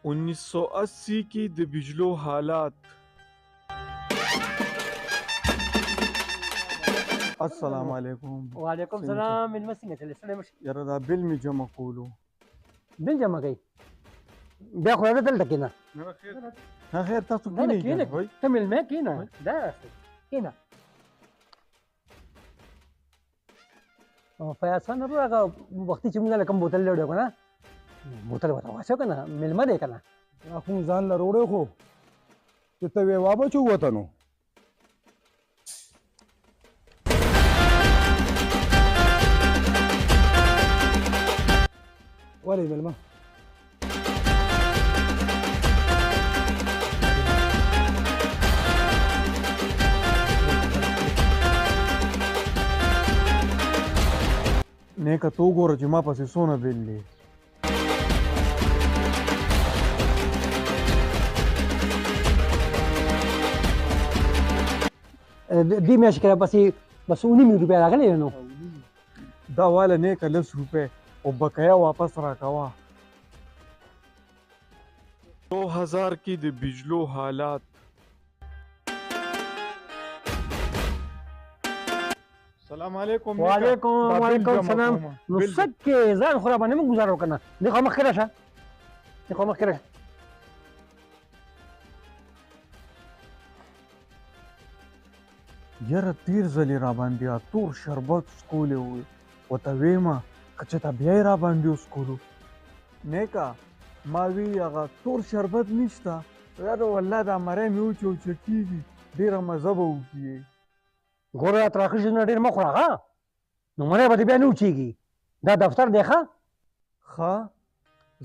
1980 की د बिजलो हालात। अस्सलाम वालेकुम। वालेकुम सलाम। मिलमा څنګه چلې سړی مشي یاره دا بل می جمع کولو. بل جمع کوي بیا خو راځه دلته کېنه ها خیر تاسو نه نه کینې کېنه وای ته مېلمه کېنه دا کېنه فیاض خان ورو هغه وختي چې موږ له کوم بوتل لرو که نه بوتل ورته واچو که نه مېلمه دی که نه خو ځان له روړې خو چې ته وې وابچو وطنو ولې مېلمه نیکه تو ګوره چې ما پسې څونه بیل دی. دې میاشتې کې راپسې بس 19 روپۍ راغلی نو دا واله نیکه 10 روپۍ او بقایا واپس راکوه. 2000 की د बिजलो हालात. سلام علیکم. وعلیکم سلام. نو څه کې ځان خو راباندې مه ګزاره وکړه نه دې خوا مخکې راشه دې خوا مخکې راشه یاره تیر ځلې راباندې تور شربت څکولی وې ورته ویمه که چې ته بیا یې راباندې وڅکولو نیکه ما وی هغه تور شربت نشته یاره والله دا مری مې وچوچکېږي ډېره مزه به وکړي. ګوره تراخه شیزونه ډېر مه خوره ښه نو مری به دې بیا نه وچېږي دا دفتر دی ښه ښه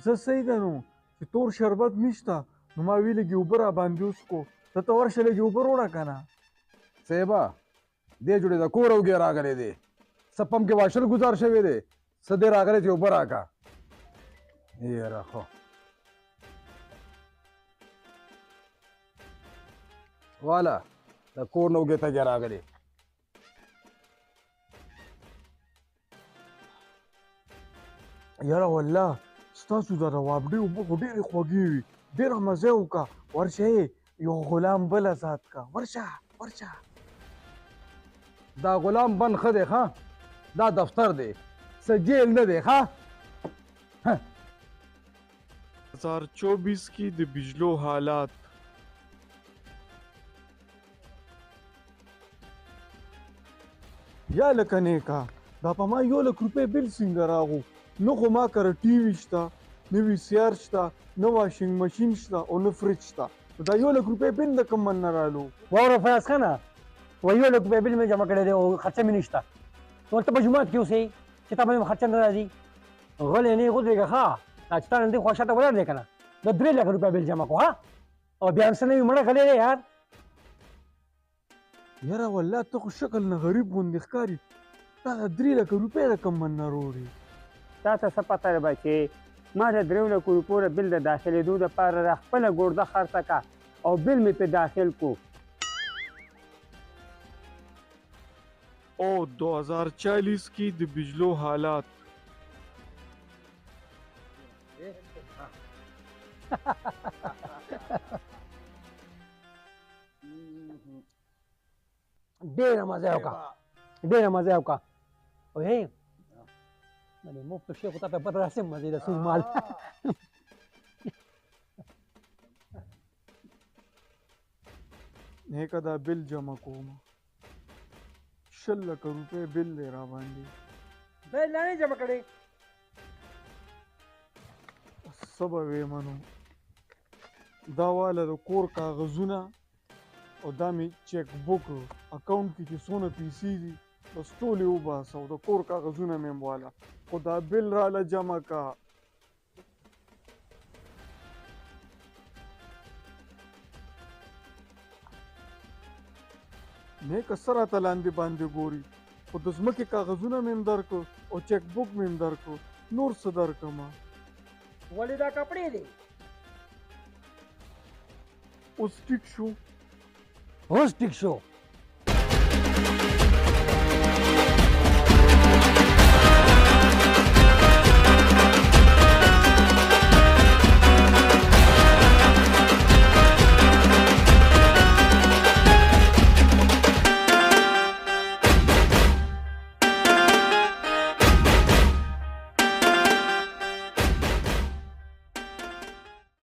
زه صحیح ده نو چې تور شربت نشته نو ما وی لږې اوبه راباندې وڅکو ته ته ورشه لږې اوبه روړه که نه صاحبه دې جوړې د کور اوږې راغلی دی څه پمپ کې واشر ګزار شوی دی څه دې راغلی چې اوبه راکړه یاره خو والا د کور نه اوږې ته کې راغلی یاره والله ستاسو د روابډې اوبه خو ډېرې خوږې وي ډېره مزه یې وکړه ورشه یو غلام بله ذات کا ورشه ورشه دا غلام بند ښه دی ښه دا دفتر دی څه جیل نه دی ښه 2024 की د बिजलो हालात. یا لکه نیکه دا په ما 1 لک روپۍ بل څنګه راغو نه خو ما کره ټي وي شته نه وي سي آر شته نه واشنګ ماشین شته او نه فریج شته دا 1 لک روپۍ بل د کوم من نه رالو واوره فیاض خانه وایي 1 لک روپۍ بل مې جمع کړی دی او خرچه مې نشته نو ته په جومات کې اوسئ چې تا باندې خرچه نه راځي غلی نه غودرېږه ښه دا چې تا نن دې خوا شاته ولاړ دی که نه د 3 لک روپۍ بل جمع کړو ها او بیا هم څه نه وي مړه غلی دی یار یاره والله ته خو شکل نه غریب غوندې ښکاري دا د 3 لک روپۍ د کوم من نه روړي تا ته څه پته ده بچې ما د 3 لکو روپو د بل د داخلېدو دپاره را خپله ګرده خرڅه که او بل مې پې داخل کو او 2040 की د बिजलो हालात. ډېره مزه یې وکړه ډېره مزه یې وکړه وایي باندې مفت شیخ خو ته په پته راسم مزې د سود مال نیکه دا بل جمع کوم 6 لک روپۍ بل دی راباندې بل لا نه جمع کړی څه به ویمه نو دا واله د کور کاغذونه او دا مې چیک بک اکاونټ کې چې څونه پیسې دي بس ټولې وباسه او د کور کاغذونه مې هم واله خو دا بل راله جمع کا نیکه څه راته لاندې باندې ګوري خو د ځمکې کاغذونه مې هم درکړو او چیک بک مې هم درکړو نور څه درکړمه ولې دا کپړې دي اوس ټیک شو اوس ټیک شو